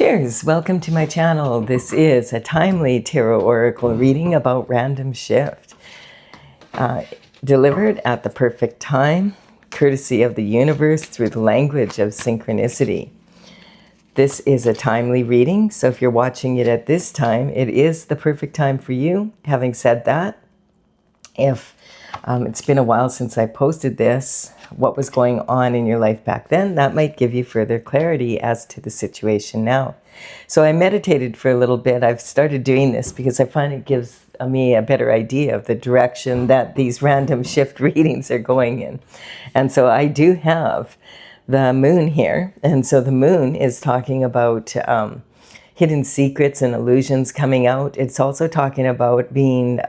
Cheers! Welcome to my channel. This is a timely tarot oracle reading about random shift. Delivered at the perfect time, courtesy of the universe through the language of synchronicity. This is a timely reading, so if you're watching it at this time, it is the perfect time for you. Having said that, if it's been a while since I posted this, what was going on in your life back then, that might give you further clarity as to the situation now. So I meditated for a little bit. I've started doing this because I find it gives me a better idea of the direction that these random shift readings are going in. And so I do have the moon here. And so the moon is talking about hidden secrets and illusions coming out. It's also talking about being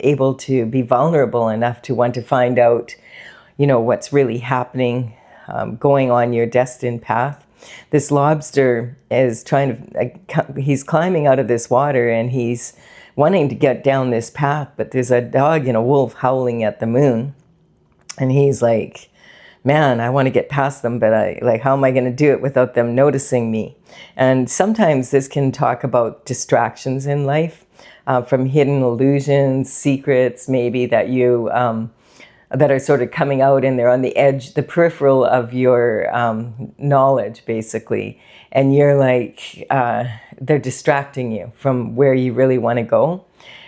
able to be vulnerable enough to want to find out, you know, what's really happening, going on your destined path. This lobster is he's climbing out of this water and he's wanting to get down this path, but there's a dog and a wolf howling at the moon. And he's like, man, I want to get past them, but how am I going to do it without them noticing me? And sometimes this can talk about distractions in life, from hidden illusions, secrets, maybe that you that are sort of coming out and they're on the edge, the peripheral of your knowledge, basically. And you're like, they're distracting you from where you really want to go.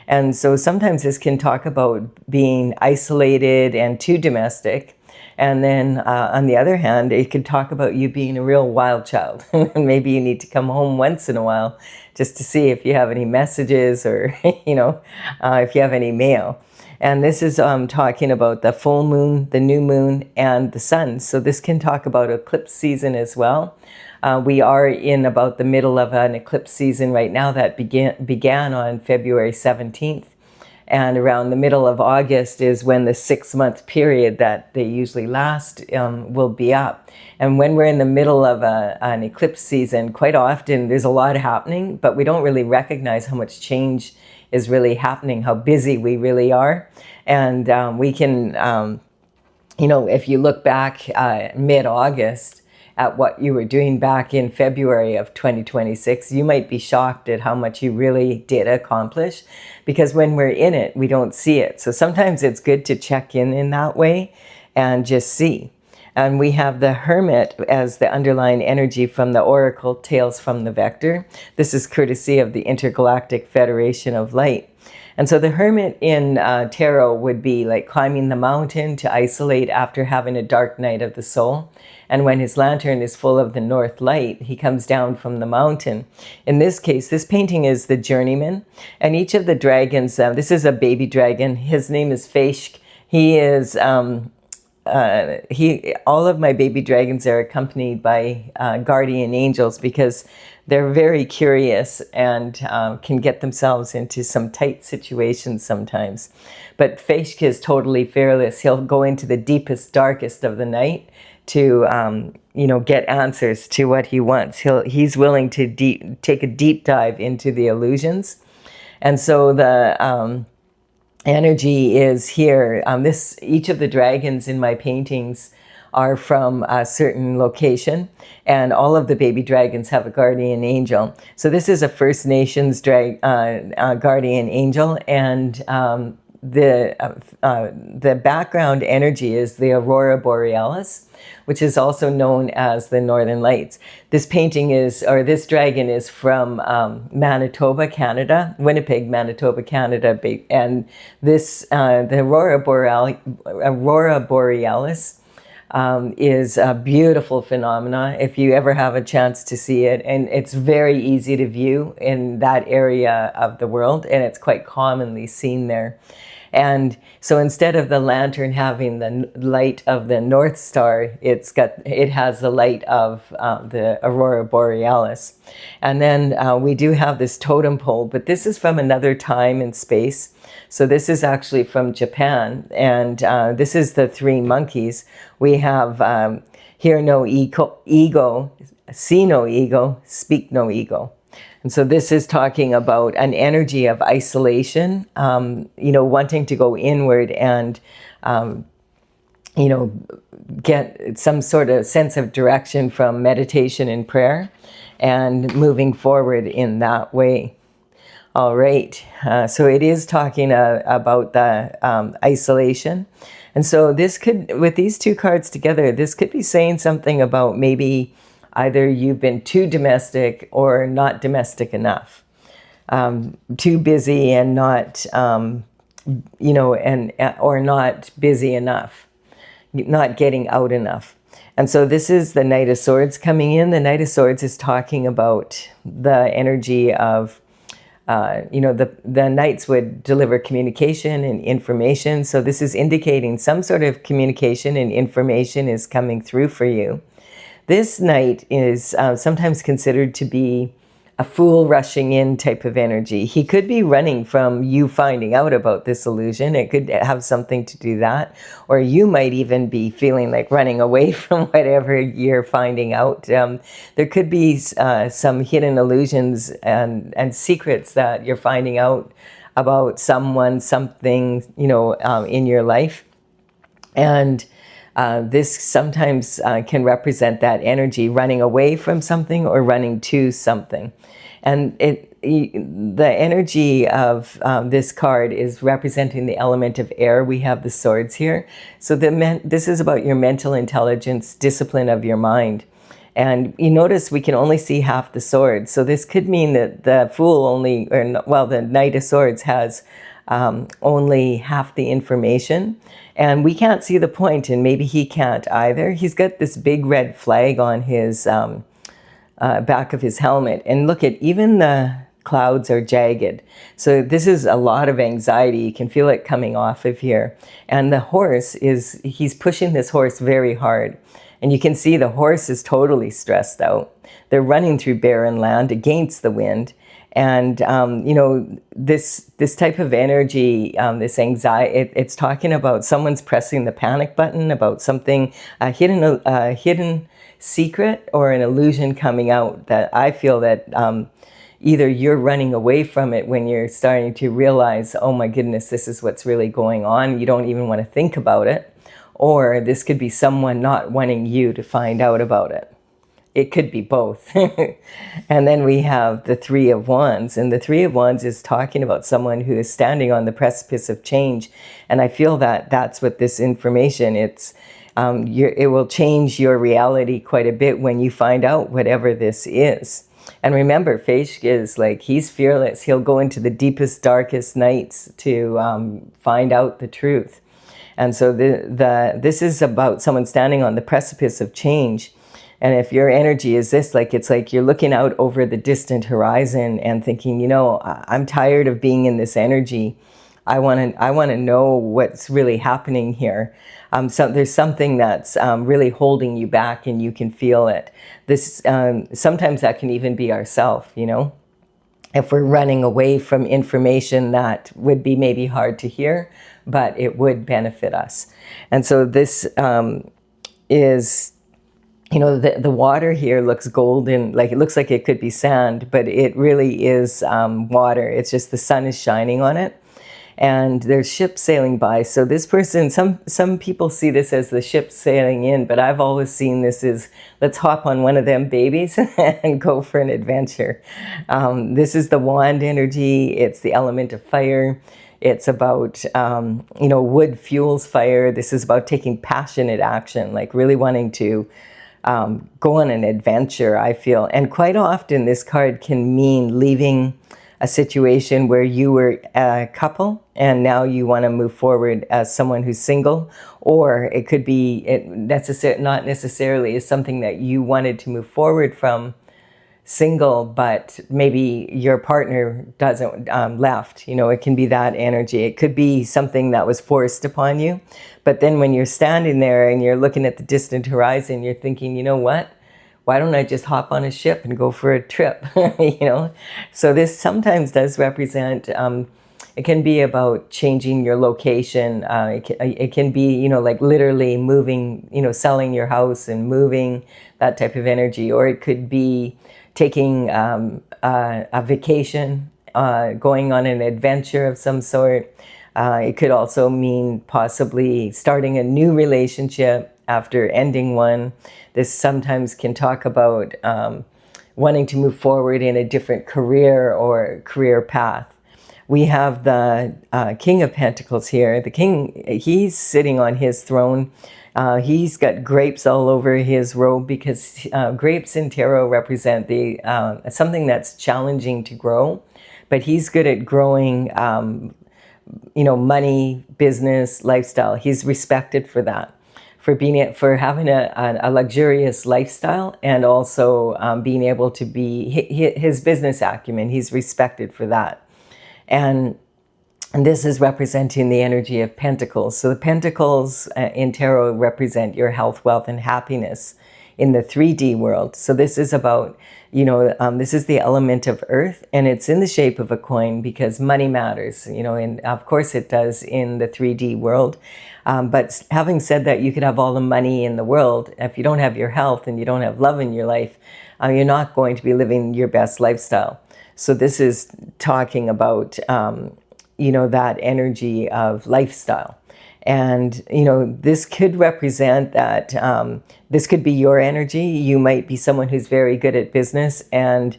And so sometimes this can talk about being isolated and too domestic. And then on the other hand, it could talk about you being a real wild child. And maybe you need to come home once in a while just to see if you have any messages or, you know, if you have any mail. And this is talking about the full moon, the new moon, and the sun. So this can talk about eclipse season as well. We are in about the middle of an eclipse season right now that began on February 17th. And around the middle of August is when the 6-month period that they usually last will be up. And when we're in the middle of an eclipse season, quite often there's a lot happening, but we don't really recognize how much change is really happening, how busy we really are. And we can, you know, if you look back mid-August at what you were doing back in February of 2026, you might be shocked at how much you really did accomplish, because when we're in it, we don't see it. So sometimes it's good to check in that way and just see. And we have the Hermit as the underlying energy from the Oracle Tales from the Vector. This is courtesy of the Intergalactic Federation of Light. And so the Hermit in tarot would be like climbing the mountain to isolate after having a dark night of the soul. And when his lantern is full of the north light, he comes down from the mountain. In this case, this painting is the Journeyman. And each of the dragons, this is a baby dragon. His name is Feshk. He is... all of my baby dragons are accompanied by guardian angels because they're very curious and can get themselves into some tight situations sometimes. But Feshk is totally fearless. He'll go into the deepest, darkest of the night to, you know, get answers to what he wants. He's willing to take a deep dive into the illusions. And so the... energy is here. Each of the dragons in my paintings are from a certain location, and all of the baby dragons have a guardian angel. So this is a First Nations guardian angel, and the background energy is the Aurora Borealis, which is also known as the Northern Lights. This painting is, or this dragon is from Manitoba, Canada, Winnipeg, Manitoba, Canada. And this, the Aurora Borealis is a beautiful phenomena if you ever have a chance to see it. And it's very easy to view in that area of the world, and it's quite commonly seen there. And so instead of the lantern having the light of the North Star, it has the light of the Aurora Borealis. And then we do have this totem pole, but this is from another time and space. So this is actually from Japan, and this is the 3 monkeys. We have hear no ego, see no ego, speak no ego. And so this is talking about an energy of isolation, you know, wanting to go inward and you know, get some sort of sense of direction from meditation and prayer and moving forward in that way. All right, so it is talking about the isolation. And so this could, with these two cards together, this could be saying something about maybe either you've been too domestic or not domestic enough, too busy and not, or not busy enough, not getting out enough. And so this is the Knight of Swords coming in. The Knight of Swords is talking about the energy of, the knights would deliver communication and information. So this is indicating some sort of communication and information is coming through for you. This knight is sometimes considered to be a fool rushing in type of energy. He could be running from you finding out about this illusion. It could have something to do that. Or you might even be feeling like running away from whatever you're finding out. There could be some hidden illusions and secrets that you're finding out about someone, something, in your life. And this sometimes can represent that energy, running away from something or running to something. And the energy of this card is representing the element of air. We have the swords here. So this is about your mental intelligence, discipline of your mind. And you notice we can only see half the sword. So this could mean that the fool the Knight of Swords has only half the information. And we can't see the point, and maybe he can't either. He's got this big red flag on his back of his helmet. And look at, even the clouds are jagged. So this is a lot of anxiety. You can feel it coming off of here. And the horse he's pushing this horse very hard. And you can see the horse is totally stressed out. They're running through barren land against the wind. And, this type of energy, this anxiety, it's talking about someone's pressing the panic button about something, a hidden secret or an illusion coming out that I feel that either you're running away from it when you're starting to realize, oh my goodness, this is what's really going on. You don't even want to think about it. Or this could be someone not wanting you to find out about it. It could be both. And then we have the Three of Wands. And the Three of Wands is talking about someone who is standing on the precipice of change. And I feel that that's what this information, it will change your reality quite a bit when you find out whatever this is. And remember, Feish is like, he's fearless. He'll go into the deepest, darkest nights to find out the truth. And so this is about someone standing on the precipice of change. And if your energy is this, it's like you're looking out over the distant horizon and thinking, I'm tired of being in this energy. I want to know what's really happening here. So there's something that's really holding you back, and you can feel it. This sometimes that can even be ourself, if we're running away from information that would be maybe hard to hear, but it would benefit us. And so this is, the water here looks golden, like it looks like it could be sand, but it really is water. It's just the sun is shining on it. And there's ships sailing by. So this person, some people see this as the ship sailing in, but I've always seen this as, let's hop on one of them babies and go for an adventure. This is the wand energy. It's the element of fire. It's about, wood fuels fire. This is about taking passionate action, like really wanting to go on an adventure, I feel. And quite often this card can mean leaving a situation where you were a couple and now you want to move forward as someone who's single, or it could be not necessarily is something that you wanted to move forward from single, but maybe your partner doesn't left. It can be that energy. It could be something that was forced upon you. But then when you're standing there and you're looking at the distant horizon, you're thinking, you know what? Why don't I just hop on a ship and go for a trip? So this sometimes does represent, it can be about changing your location. It can be, like literally moving, selling your house and moving, that type of energy. Or it could be taking a vacation, going on an adventure of some sort. It could also mean possibly starting a new relationship after ending one. This sometimes can talk about wanting to move forward in a different career or career path. We have the King of Pentacles here. The King, he's sitting on his throne. He's got grapes all over his robe because grapes in tarot represent the something that's challenging to grow. But he's good at growing, money, business, lifestyle. He's respected for that, for having a luxurious lifestyle, and also being able to be his business acumen. He's respected for that. And this is representing the energy of Pentacles. So the Pentacles in tarot represent your health, wealth, and happiness in the 3D world. So this is about, this is the element of earth, and it's in the shape of a coin because money matters, and of course it does in the 3D world. But having said that, you could have all the money in the world. If you don't have your health and you don't have love in your life, you're not going to be living your best lifestyle. So this is talking about, that energy of lifestyle. And, this could represent that, this could be your energy. You might be someone who's very good at business, and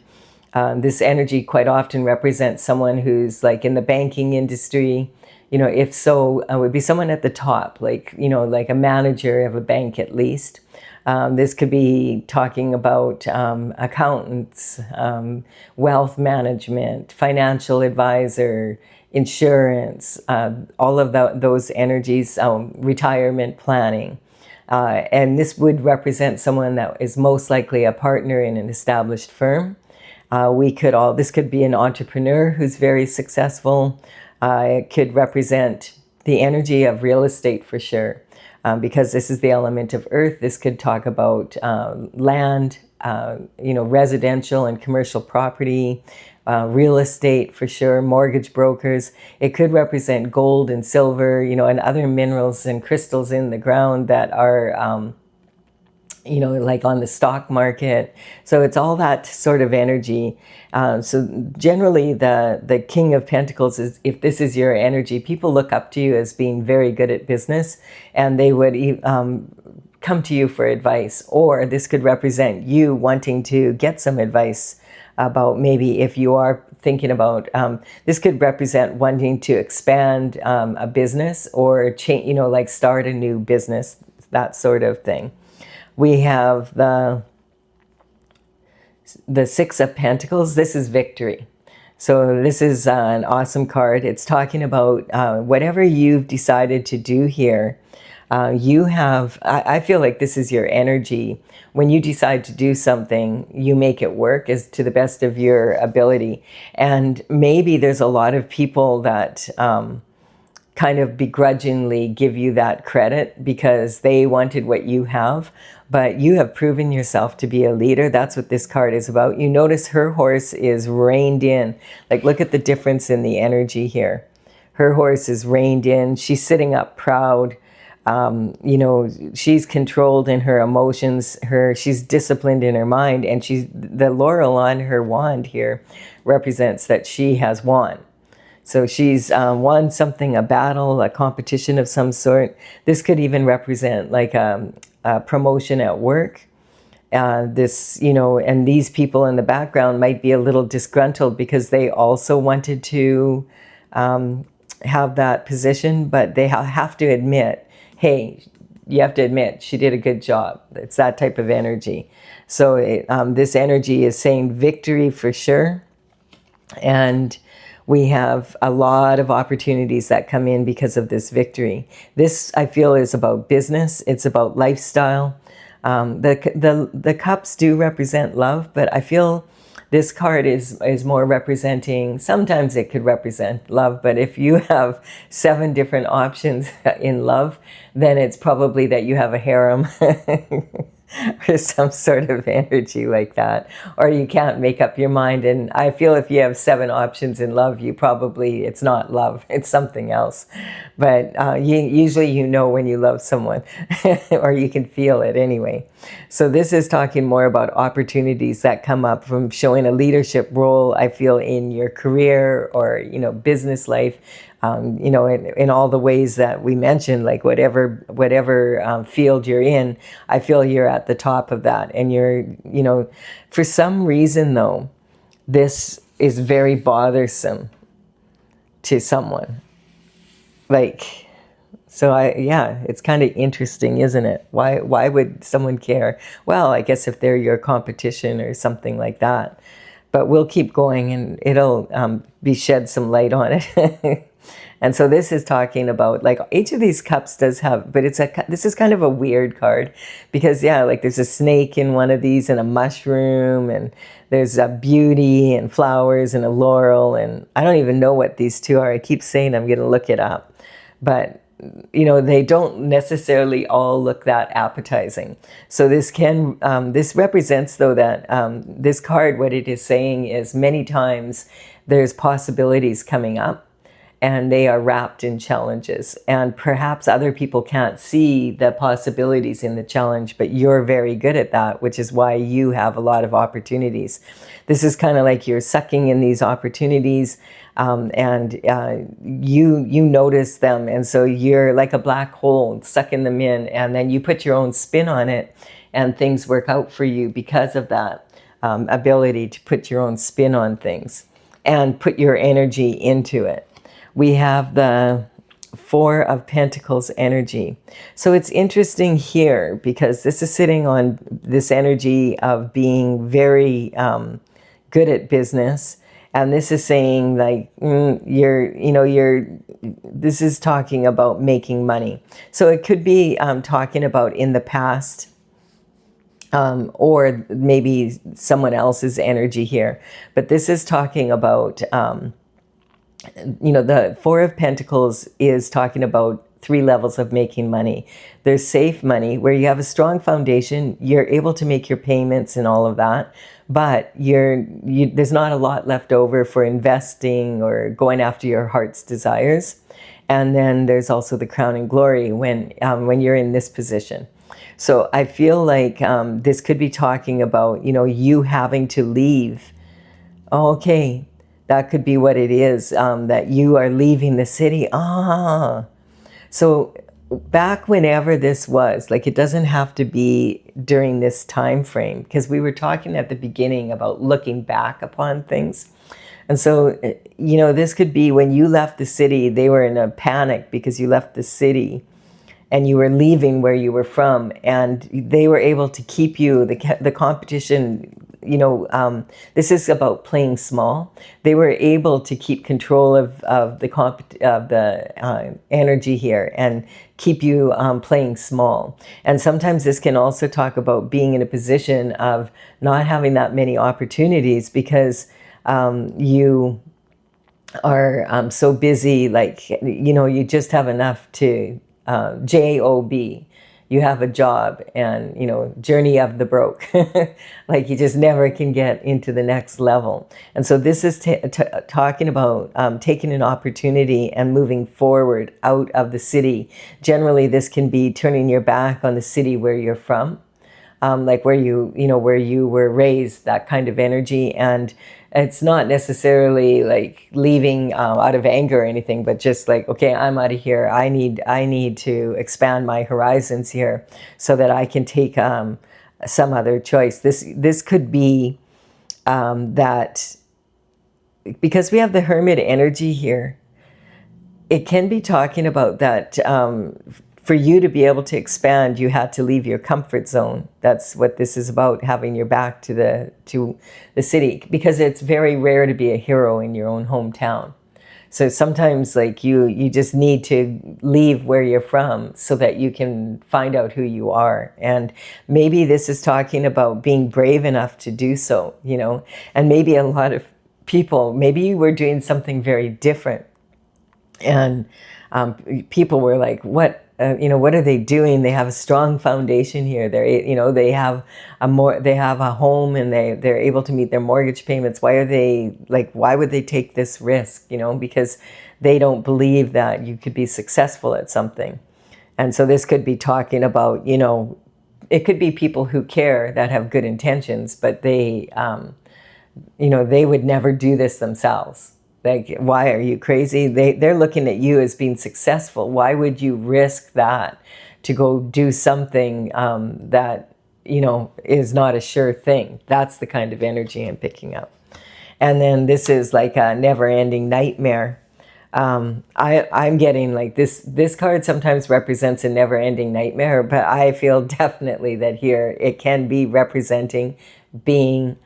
this energy quite often represents someone who's like in the banking industry. If so, it would be someone at the top, like a manager of a bank at least. This could be talking about accountants, wealth management, financial advisor, insurance, all of those energies, retirement planning. And this would represent someone that is most likely a partner in an established firm. This could be an entrepreneur who's very successful. It could represent the energy of real estate for sure. Because this is the element of earth. This could talk about land, residential and commercial property, real estate for sure, mortgage brokers. It could represent gold and silver, and other minerals and crystals in the ground that are, like on the stock market. So it's all that sort of energy. So generally the King of Pentacles is, if this is your energy, people look up to you as being very good at business, and they would come to you for advice. Or this could represent you wanting to get some advice about, maybe if you are thinking about, this could represent wanting to expand a business or change, like start a new business, that sort of thing. We have the Six of Pentacles. This is victory. So this is an awesome card. It's talking about whatever you've decided to do here. I feel like this is your energy. When you decide to do something, you make it work as to the best of your ability. And maybe there's a lot of people that kind of begrudgingly give you that credit because they wanted what you have, but you have proven yourself to be a leader. That's what this card is about. You notice her horse is reined in. Like, look at the difference in the energy here. Her horse is reined in. She's sitting up proud. She's controlled in her emotions. She's disciplined in her mind, and the laurel on her wand here represents that she has won. So she's won something, a battle, a competition of some sort. This could even represent like a promotion at work. And these people in the background might be a little disgruntled because they also wanted to have that position, but they have to admit, hey, you have to admit she did a good job. It's that type of energy. So this energy is saying victory for sure. And we have a lot of opportunities that come in because of this victory. This, I feel, is about business. It's about lifestyle. The cups do represent love, but I feel this card is more representing, sometimes it could represent love, but if you have 7 different options in love, then it's probably that you have a harem. Or some sort of energy like that, or you can't make up your mind. And I feel if you have 7 options in love, it's not love, it's something else. But usually when you love someone, or you can feel it anyway. So this is talking more about opportunities that come up from showing a leadership role, I feel, in your career or business life. you know, in all the ways that we mentioned, like whatever field you're in, I feel you're at the top of that. And you're, you know, for some reason though, this is very bothersome to someone. Like, so yeah, it's kind of interesting, isn't it? Why would someone care? Well, I guess if they're your competition or something like that. But we'll keep going, and it'll be shed some light on it. And so this is talking about, like, each of these cups does have, but this is kind of a weird card because, yeah, like there's a snake in one of these and a mushroom, and there's a beauty and flowers and a laurel, and I don't even know what these two are. I keep saying I'm going to look it up, but you know, they don't necessarily all look that appetizing. So this this represents though that this card, what it is saying is many times there's possibilities coming up, and they are wrapped in challenges. And perhaps other people can't see the possibilities in the challenge, but you're very good at that, which is why you have a lot of opportunities. This is kind of like you're sucking in these opportunities, and you notice them. And so you're like a black hole sucking them in, and then you put your own spin on it, and things work out for you because of that ability to put your own spin on things and put your energy into it. We have the Four of Pentacles energy. So it's interesting here because this is sitting on this energy of being very good at business. And this is saying like, this is talking about making money. So it could be talking about in the past, or maybe someone else's energy here. But this is talking about, the Four of Pentacles is talking about 3 levels of making money. There's safe money, where you have a strong foundation, you're able to make your payments and all of that, but there's not a lot left over for investing or going after your heart's desires. And then there's also the crown and glory when you're in this position. So I feel like this could be talking about, you having to leave. Okay. That could be what it is, that you are leaving the city. So back whenever this was, like, it doesn't have to be during this time frame, because we were talking at the beginning about looking back upon things. And so, this could be when you left the city, they were in a panic because you left the city and you were leaving where you were from, and they were able to keep you, the competition. This is about playing small. They were able to keep control of the energy here and keep you playing small. And sometimes this can also talk about being in a position of not having that many opportunities because you are so busy, like, you just have enough to job. You have a job and, journey of the broke. Like you just never can get into the next level. And so this is talking about taking an opportunity and moving forward out of the city. Generally, this can be turning your back on the city where you're from, like where where you were raised, that kind of energy. And it's not necessarily like leaving out of anger or anything, but just like, okay, I'm out of here. I need to expand my horizons here so that I can take some other choice. This could be that, because we have the Hermit energy here, it can be talking about that for you to be able to expand, you had to leave your comfort zone. That's what this is about, having your back to the city, because it's very rare to be a hero in your own hometown. So sometimes like you just need to leave where you're from so that you can find out who you are. And maybe this is talking about being brave enough to do so, and maybe a lot of people, maybe you were doing something very different and people were like, what are they doing? They have a strong foundation here. They have a home and they're able to meet their mortgage payments. Why would they take this risk? Because they don't believe that you could be successful at something. And so this could be talking about, it could be people who care, that have good intentions, but they would never do this themselves. Like, why are you crazy? They're looking at you as being successful. Why would you risk that to go do something that, you know, is not a sure thing? That's the kind of energy I'm picking up. And then this is like a never-ending nightmare. I'm getting like this card sometimes represents a never-ending nightmare, but I feel definitely that here it can be representing being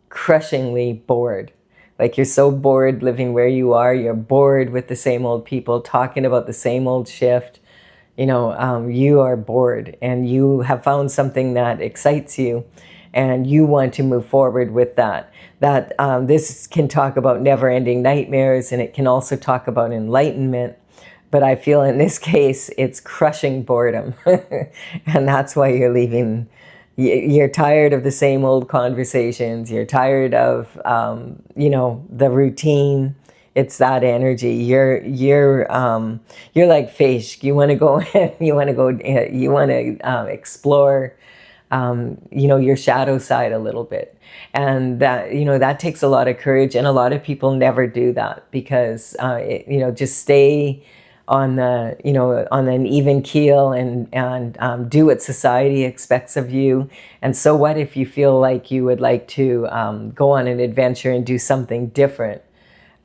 crushingly bored. Like, you're so bored living where you are. You're bored with the same old people talking about the same old shift. You know, you are bored and you have found something that excites you and you want to move forward with that. This can talk about never-ending nightmares, and it can also talk about enlightenment. But I feel in this case, it's crushing boredom. And that's why you're leaving. You're tired of the same old conversations. You're tired of, you know, the routine. It's that energy. You're like fish. You want to go. You want to go. You want to explore. You know, your shadow side a little bit, and that, you know, that takes a lot of courage, and a lot of people never do that because you know, just stay on the, you know, on an even keel and do what society expects of you. And so what if you feel like you would like to go on an adventure and do something different?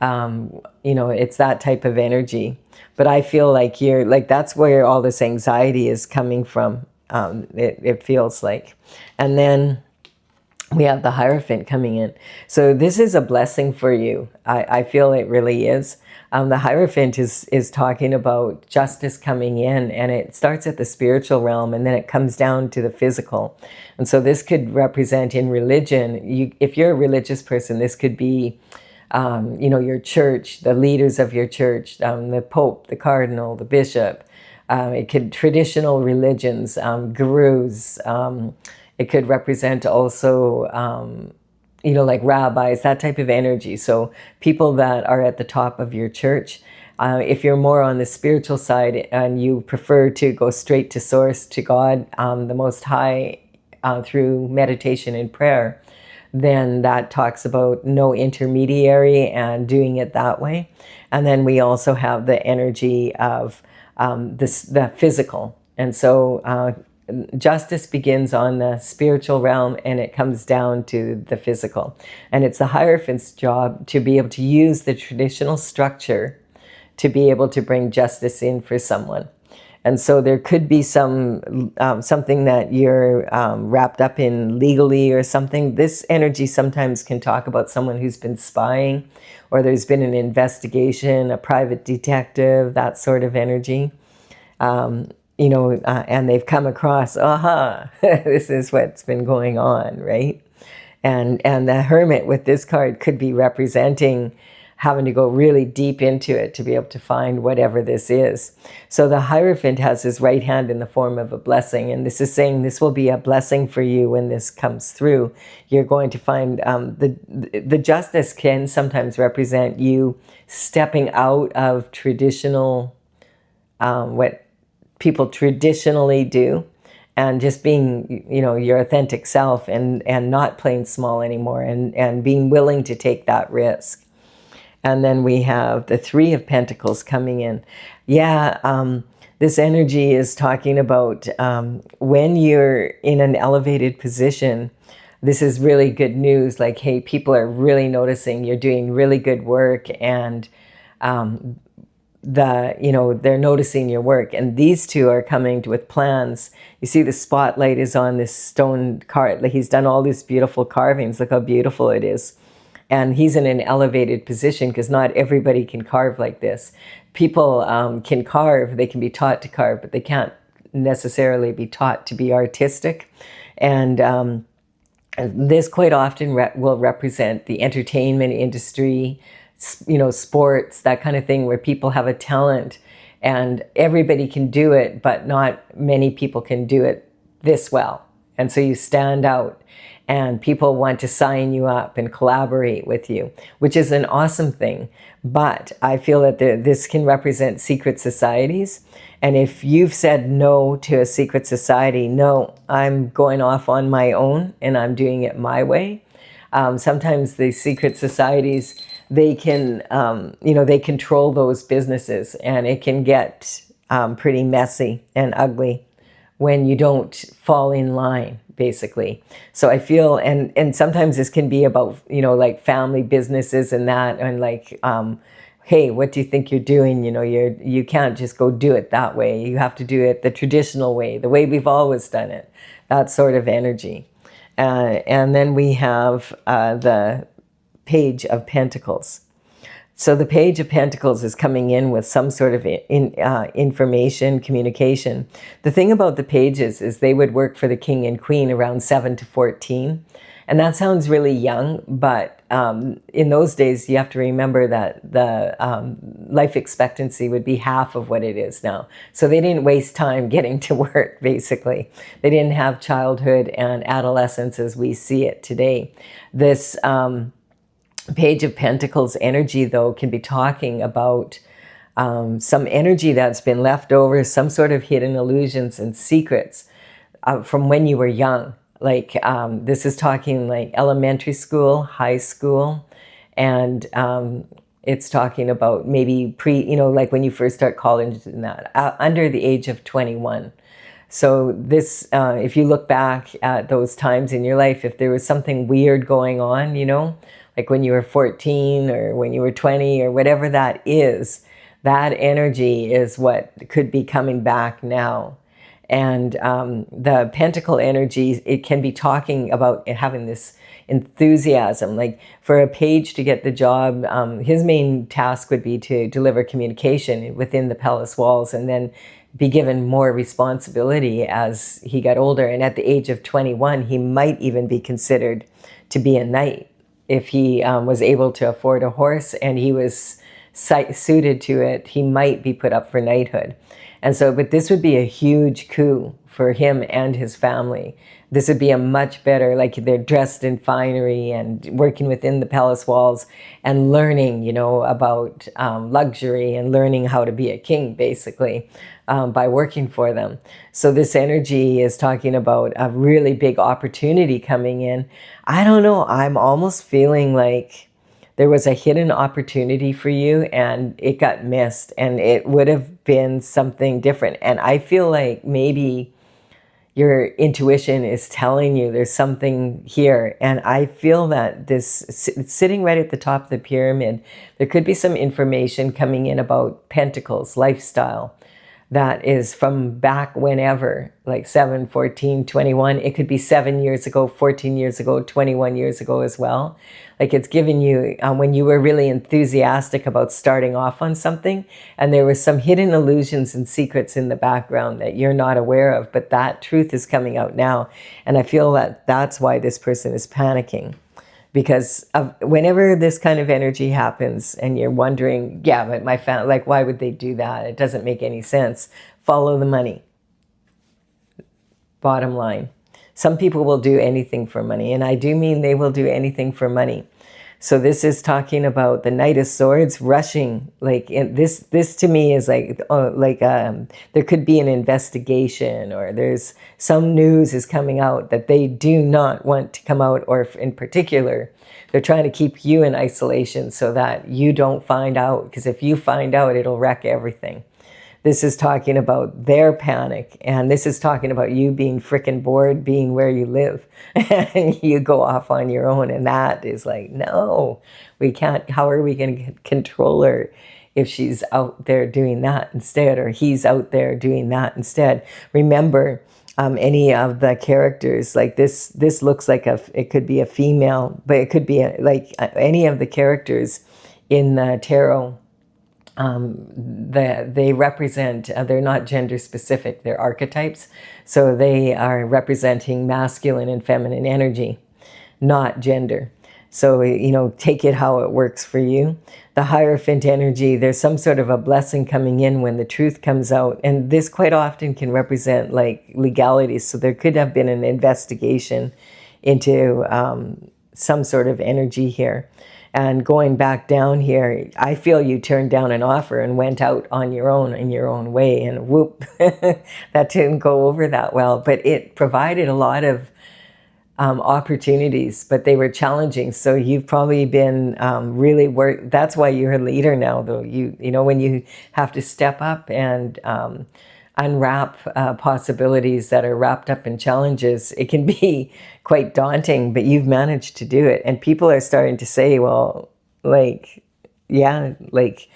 You know, it's that type of energy. But I feel like you're like, that's where all this anxiety is coming from. It feels like. And then we have the Hierophant coming in. So this is a blessing for you. I feel it really is. The Hierophant is talking about justice coming in, and it starts at the spiritual realm and then it comes down to the physical. And so this could represent in religion. If you're a religious person, this could be you know, your church, the leaders of your church, the Pope, the Cardinal, the Bishop. It could traditional religions, gurus. It could represent also, you know, like rabbis, that type of energy. So people that are at the top of your church. If you're more on the spiritual side and you prefer to go straight to source, to God, the Most High, through meditation and prayer, then that talks about no intermediary and doing it that way. And then we also have the energy of the physical. And so justice begins on the spiritual realm and it comes down to the physical. And it's the Hierophant's job to be able to use the traditional structure to be able to bring justice in for someone. And so there could be something that you're wrapped up in legally or something. This energy sometimes can talk about someone who's been spying, or there's been an investigation, a private detective, that sort of energy. You know, and they've come across, this is what's been going on, right? And the Hermit with this card could be representing having to go really deep into it to be able to find whatever this is. So the Hierophant has his right hand in the form of a blessing, and this is saying this will be a blessing for you when this comes through. You're going to find the justice can sometimes represent you stepping out of traditional, what people traditionally do, and just being, you know, your authentic self and not playing small anymore, and being willing to take that risk. And then we have the Three of Pentacles coming in. Yeah, this energy is talking about when you're in an elevated position, this is really good news. Like, hey, people are really noticing you're doing really good work, and you know, they're noticing your work. And these two are coming with plans. You see the spotlight is on this stone card. Like, he's done all these beautiful carvings. Look how beautiful it is. And he's in an elevated position because not everybody can carve like this. People can carve, they can be taught to carve, but they can't necessarily be taught to be artistic. And this quite often will represent the entertainment industry, you know, sports, that kind of thing, where people have a talent and everybody can do it, but not many people can do it this well. And so you stand out, and people want to sign you up and collaborate with you, which is an awesome thing. But I feel that this can represent secret societies. And if you've said no to a secret society, no, I'm going off on my own and I'm doing it my way. Sometimes the secret societies, they can, they control those businesses, and it can get pretty messy and ugly when you don't fall in line, basically. So I feel, and sometimes this can be about, like family businesses and that, and like, hey, what do you think you're doing? You can't just go do it that way. You have to do it the traditional way, the way we've always done it, that sort of energy. And then we have the Page of Pentacles. So the Page of Pentacles is coming in with some sort of information, communication. The thing about the pages is they would work for the king and queen around 7 to 14. And that sounds really young, but in those days, you have to remember that the life expectancy would be half of what it is now. So they didn't waste time getting to work, basically. They didn't have childhood and adolescence as we see it today. This Page of Pentacles energy, though, can be talking about some energy that's been left over, some sort of hidden illusions and secrets from when you were young. Like this is talking like elementary school, high school, and it's talking about maybe like when you first start college and that, under the age of 21. So this, if you look back at those times in your life, if there was something weird going on, like when you were 14 or when you were 20 or whatever that is, that energy is what could be coming back now. And the pentacle energy, it can be talking about having this enthusiasm. Like for a page to get the job, his main task would be to deliver communication within the palace walls, and then be given more responsibility as he got older. And at the age of 21, he might even be considered to be a knight if he was able to afford a horse and he was suited to it. He might be put up for knighthood. And so, but this would be a huge coup for him and his family. This would be a much better, like they're dressed in finery and working within the palace walls and learning, about luxury and learning how to be a king, basically, by working for them. So this energy is talking about a really big opportunity coming in. I don't know, I'm almost feeling like there was a hidden opportunity for you and it got missed, and it would have been something different. And I feel like maybe your intuition is telling you there's something here. And I feel that this sitting right at the top of the pyramid, there could be some information coming in about pentacles, lifestyle, that is from back whenever, like 7, 14, 21. It could be 7 years ago, 14 years ago, 21 years ago as well. Like it's given you, when you were really enthusiastic about starting off on something, and there were some hidden illusions and secrets in the background that you're not aware of, but that truth is coming out now. And I feel that that's why this person is panicking. Because whenever this kind of energy happens and you're wondering, yeah, but my family, like, why would they do that? It doesn't make any sense. Follow the money. Bottom line. Some people will do anything for money, and I do mean they will do anything for money. So this is talking about the Knight of Swords rushing. Like this to me is like, there could be an investigation, or there's some news is coming out that they do not want to come out, or in particular, they're trying to keep you in isolation so that you don't find out, because if you find out, it'll wreck everything. This is talking about their panic, and this is talking about you being frickin' bored being where you live, and you go off on your own, and that is like, no, we can't. How are we going to control her if she's out there doing that instead, or he's out there doing that instead? Remember, any of the characters, like this looks like it could be a female, but it could be any of the characters in the tarot. They represent, they're not gender specific, they're archetypes. So they are representing masculine and feminine energy, not gender. So, take it how it works for you. The Hierophant energy, there's some sort of a blessing coming in when the truth comes out. And this quite often can represent like legalities. So there could have been an investigation into some sort of energy here. And going back down here, I feel you turned down an offer and went out on your own in your own way, and whoop, that didn't go over that well. But it provided a lot of opportunities, but they were challenging. So you've probably been really work. That's why you're a leader now, though. You know, when you have to step up and unwrap possibilities that are wrapped up in challenges, it can be quite daunting, but you've managed to do it. And people are starting to say, well, like, yeah, like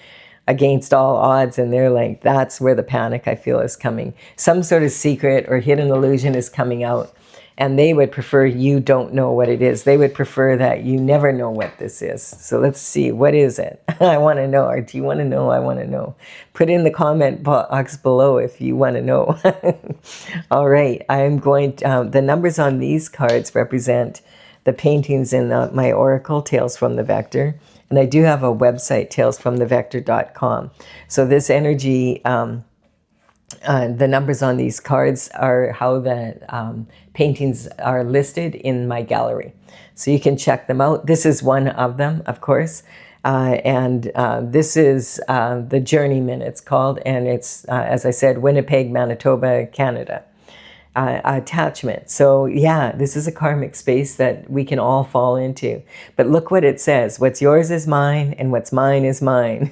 against all odds. And they're like, that's where the panic I feel is coming. Some sort of secret or hidden illusion is coming out. And they would prefer you don't know what it is. They would prefer that you never know what this is. So let's see, what is it? I want to know. Or do you want to know? I want to know. Put in the comment box below if you want to know. All right, I'm going to, the numbers on these cards represent the paintings in my oracle, Tales from the Vector. And I do have a website, talesfromthevector.com. So this energy, the numbers on these cards are how the paintings are listed in my gallery. So you can check them out. This is one of them, of course. This is the Journeyman, it's called. And it's, as I said, Winnipeg, Manitoba, Canada. Attachment. So yeah, this is a karmic space that we can all fall into. But look what it says. What's yours is mine, and what's mine is mine.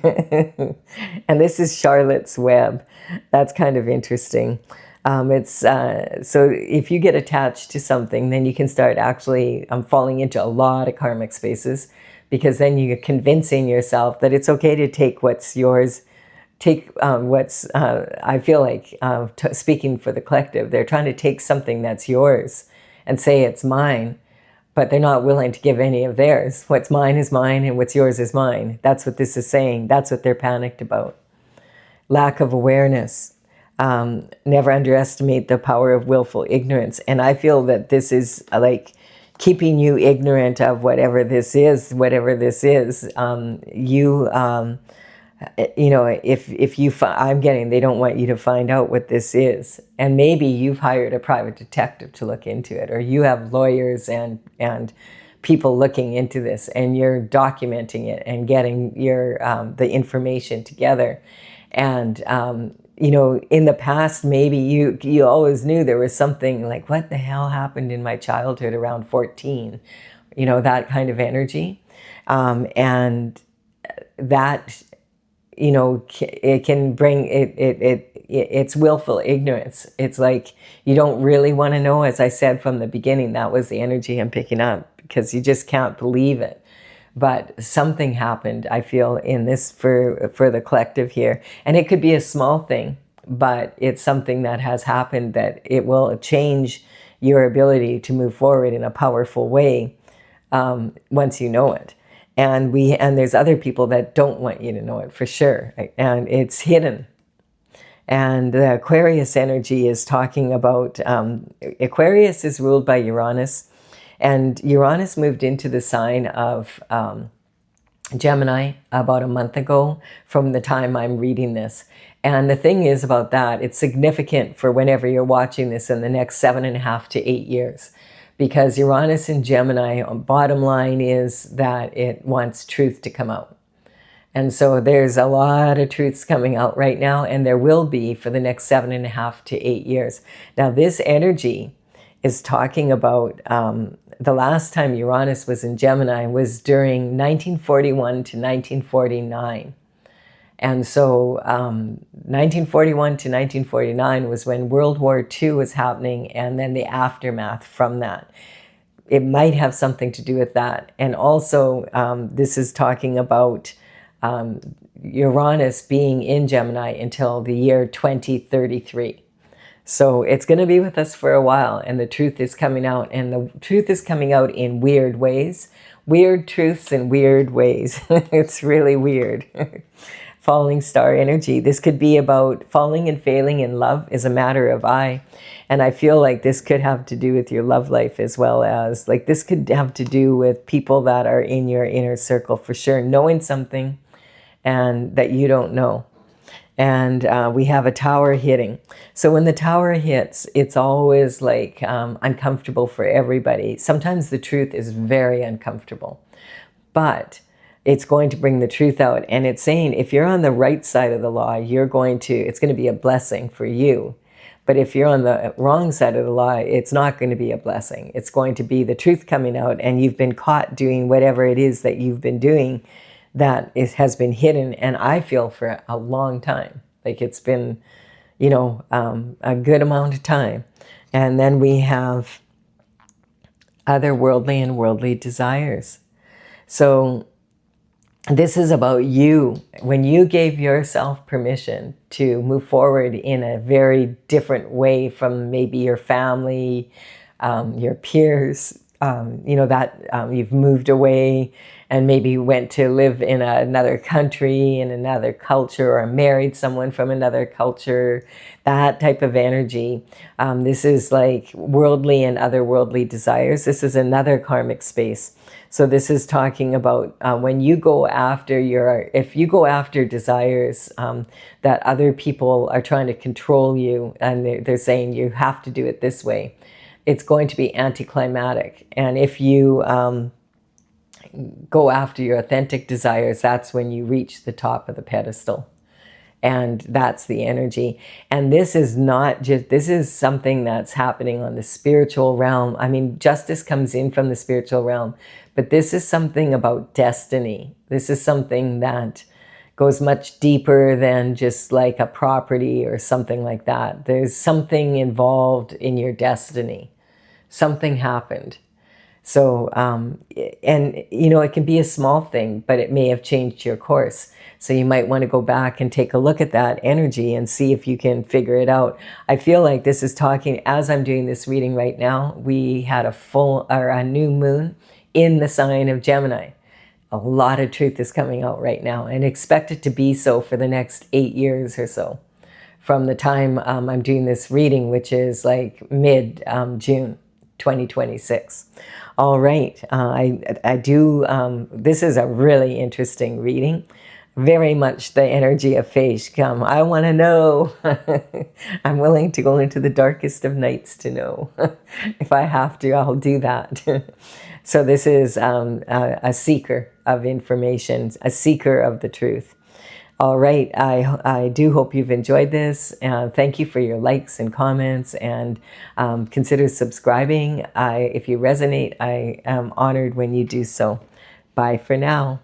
And this is Charlotte's Web. That's kind of interesting. So if you get attached to something, then you can start actually falling into a lot of karmic spaces, because then you're convincing yourself that it's okay to take what's yours. Take I feel like, speaking for the collective, they're trying to take something that's yours and say it's mine, but they're not willing to give any of theirs. What's mine is mine, and what's yours is mine. That's what this is saying. That's what they're panicked about. Lack of awareness. Never underestimate the power of willful ignorance. And I feel that this is like keeping you ignorant of whatever this is. You know, if you, I'm getting, they don't want you to find out what this is. And maybe you've hired a private detective to look into it, or you have lawyers and people looking into this, and you're documenting it and getting your, the information together. And, you know, in the past, maybe you always knew there was something like, what the hell happened in my childhood around 14? You know, that kind of energy. And that, you know, it can bring it's willful ignorance. It's like you don't really want to know. As I said from the beginning, that was the energy I'm picking up, because you just can't believe it. But something happened, I feel, in this for the collective here. And it could be a small thing, but it's something that has happened that it will change your ability to move forward in a powerful way once you know it. And there's other people that don't want you to know it for sure. And it's hidden. And the Aquarius energy is talking about, Aquarius is ruled by Uranus. And Uranus moved into the sign of Gemini about a month ago from the time I'm reading this. And the thing is about that, it's significant for whenever you're watching this in the next 7.5 to 8 years. Because Uranus in Gemini, bottom line is that it wants truth to come out. And so there's a lot of truths coming out right now, and there will be for the next 7.5 to 8 years. Now, this energy is talking about the last time Uranus was in Gemini was during 1941 to 1949. And so 1941 to 1949 was when World War II was happening, and then the aftermath from that. It might have something to do with that. And also, this is talking about Uranus being in Gemini until the year 2033. So it's going to be with us for a while, and the truth is coming out, and the truth is coming out in weird ways. Weird truths in weird ways. It's really weird. Falling star energy. This could be about falling and failing in love is a matter of I. And I feel like this could have to do with your love life, as well as like this could have to do with people that are in your inner circle for sure, knowing something and that you don't know. And we have a tower hitting. So when the tower hits, it's always like uncomfortable for everybody. Sometimes the truth is very uncomfortable, but it's going to bring the truth out. And it's saying if you're on the right side of the law, it's going to be a blessing for you. But if you're on the wrong side of the lie, it's not going to be a blessing. It's going to be the truth coming out, and you've been caught doing whatever it is that you've been doing that has been hidden. And I feel for a long time, like it's been, a good amount of time. And then we have otherworldly and worldly desires. So this is about you. When you gave yourself permission to move forward in a very different way from maybe your family, your peers, you've moved away and maybe went to live in another country, in another culture, or married someone from another culture, that type of energy. This is like worldly and otherworldly desires. This is another karmic space. So this is talking about when you go after if you go after desires that other people are trying to control you, and they're saying you have to do it this way, it's going to be anticlimactic. And if you go after your authentic desires, that's when you reach the top of the pedestal. And that's the energy. And this is this is something that's happening on the spiritual realm. I mean, justice comes in from the spiritual realm, but this is something about destiny. This is something that goes much deeper than just like a property or something like that. There's something involved in your destiny. Something happened. So, it can be a small thing, but it may have changed your course. So you might want to go back and take a look at that energy and see if you can figure it out. I feel like this is talking, as I'm doing this reading right now, we had a new moon in the sign of Gemini. A lot of truth is coming out right now, and expect it to be so for the next 8 years or so. From the time I'm doing this reading, which is like mid-June 2026. All right, this is a really interesting reading. Very much the energy of Feish come. I want to know. I'm willing to go into the darkest of nights to know. If I have to, I'll do that. So this is a seeker of information, a seeker of the truth. All right, I do hope you've enjoyed this. Thank you for your likes and comments, and consider subscribing. If you resonate, I am honored when you do so. Bye for now.